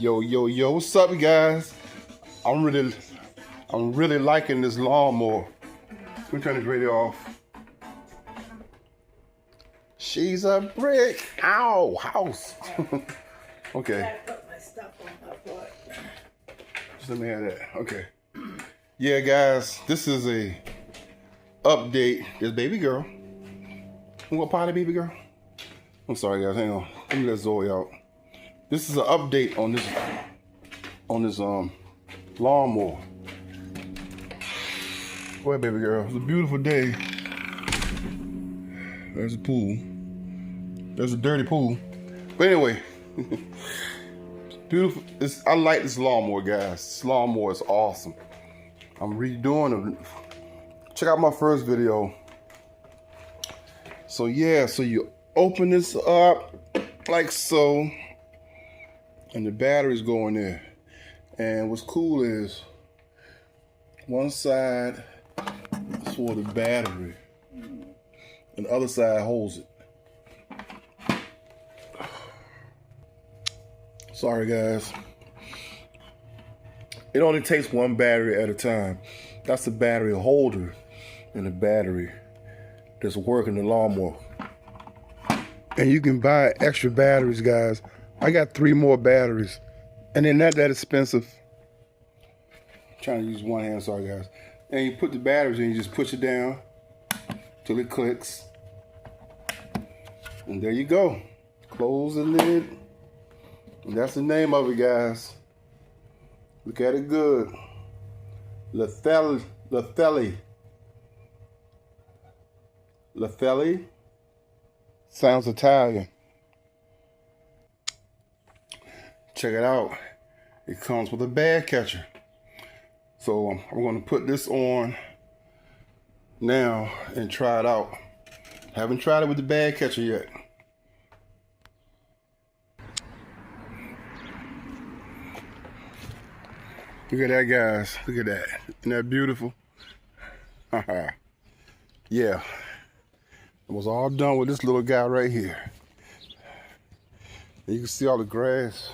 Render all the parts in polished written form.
Yo, what's up, you guys? I'm really liking this lawnmower. Let me turn this radio off. She's a brick. Ow, house. Okay. I put my stuff on my foot. Just let me have that. Okay. Yeah, guys, this is a update. This baby girl. You want potty, baby girl? I'm sorry, guys. Hang on. Let me let Zoe out. This is an update on this lawnmower. Go ahead, baby girl. It's a beautiful day. There's a pool. There's a dirty pool. But anyway, beautiful. I like this lawnmower, guys. This lawnmower is awesome. I'm redoing it. Check out my first video. So yeah, so you open this up like so, and the batteries go in there. And what's cool is one side is for the battery, and the other side holds it. Sorry, guys. It only takes one battery at a time. That's the battery holder and the battery that's working the lawnmower. And you can buy extra batteries, guys. I got 3 more batteries, and they're not that expensive. I'm trying to use one hand, sorry, guys. And you put the batteries in, you just push it down till it clicks. And there you go. Close the lid. And that's the name of it, guys. Look at it good. Litheli. Litheli. Sounds Italian. Check it out. It comes with a bag catcher. So I'm going to put this on now and try it out. Haven't tried it with the bag catcher yet. Look at that, guys. Look at that. Isn't that beautiful? Yeah. It was all done with this little guy right here. And you can see all the grass.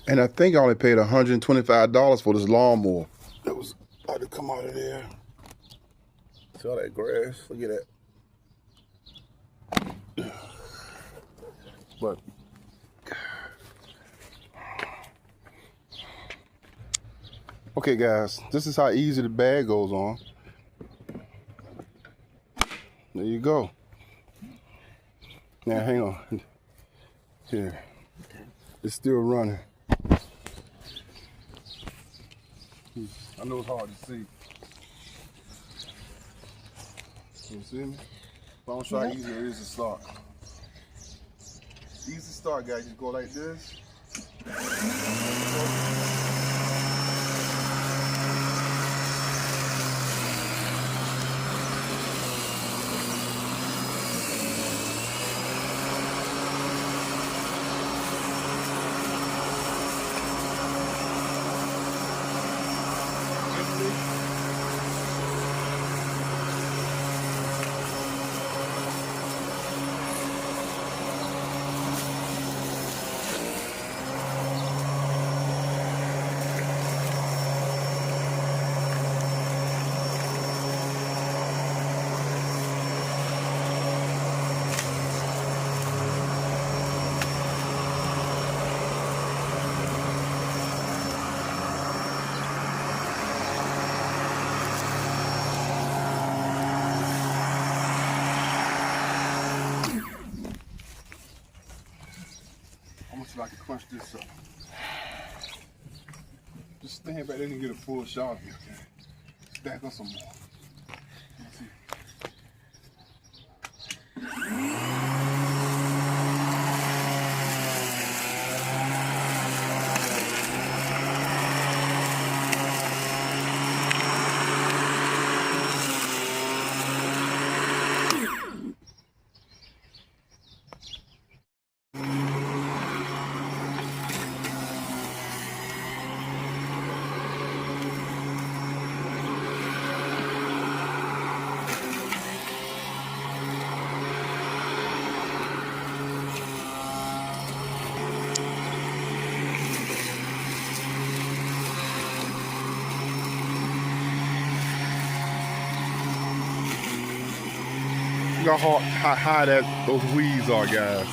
And I think I only paid $125 for this lawnmower. That was about to come out of there. See all that grass? Look at that. But okay, guys, this is how easy the bag goes on. There you go. Now, hang on. Here. It's still running. I know it's hard to see. You see me? But I'm sure how easy it is to start. Easy to start, guys. Just go like this. See if I can crunch this up. Just stand back there and get a full shot of it. Okay? Stack up some more. Let's see. Look how high those weeds are, guys.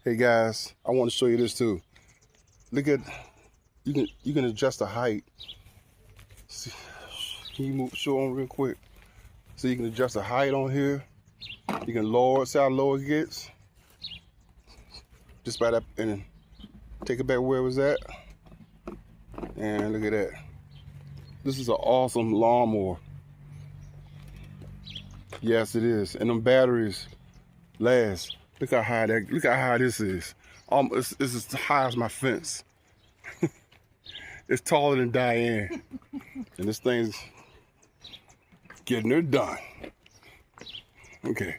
Hey guys, I want to show you this too. Look at, you can adjust the height. See, can you show on real quick? So you can adjust the height on here. You can lower it, see how low it gets. Just by that, and take it back where it was at. And look at that. This is an awesome lawnmower. Yes, it is. And them batteries last. Look how high this is. It's as high as my fence. It's taller than Diane. And this thing's getting her done. Okay.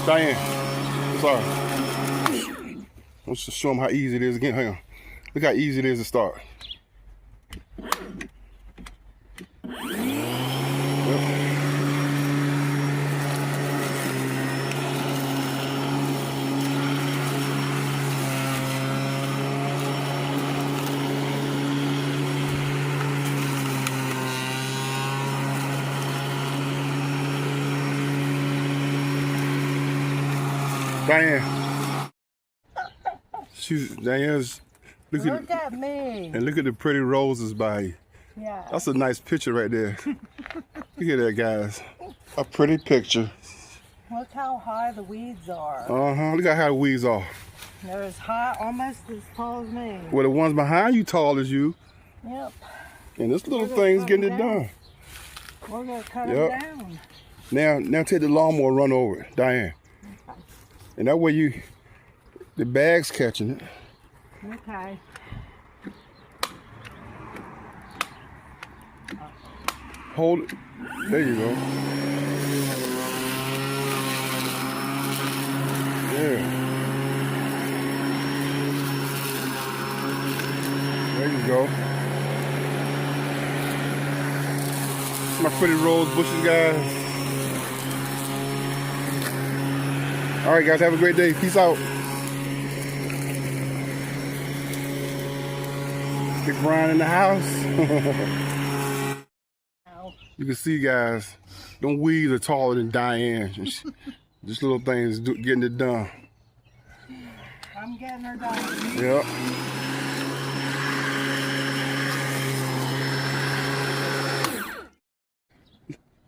Diane, I'm sorry. Let's just show them how easy it is again. Hang on. Look how easy it is to start. Diane. Diane's, look at me. And look at the pretty roses by you. Yeah. That's a nice picture right there. Look at that, guys. A pretty picture. Look how high the weeds are. Uh-huh. Look how high the weeds are. They're as high, almost as tall as me. Well, the ones behind you tall as you. Yep. And this little thing's getting it done. We're going to cut them down. Now take the lawnmower and run over it, Diane. And that way the bag's catching it. Okay. Hold it. There you go. Yeah. There you go. My pretty rose bushes, guys. All right, guys, have a great day. Peace out. Big Brian in the house. You can see, guys, them weeds are taller than Diane. This little thing is getting it done. I'm getting her done. Yep.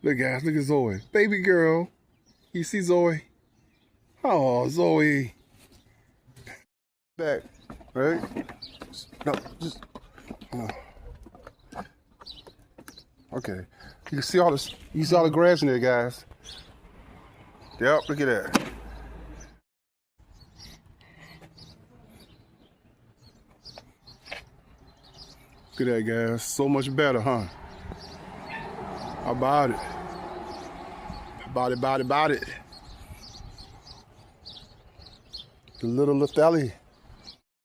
Look, guys, look at Zoe. Baby girl. You see Zoe? Oh, Zoe. Back, right? No, just, no. Okay. You can see all this, you see all the grass in there, guys. Yep, look at that. Look at that, guys. So much better, huh? How about it? About it. The little Litheli.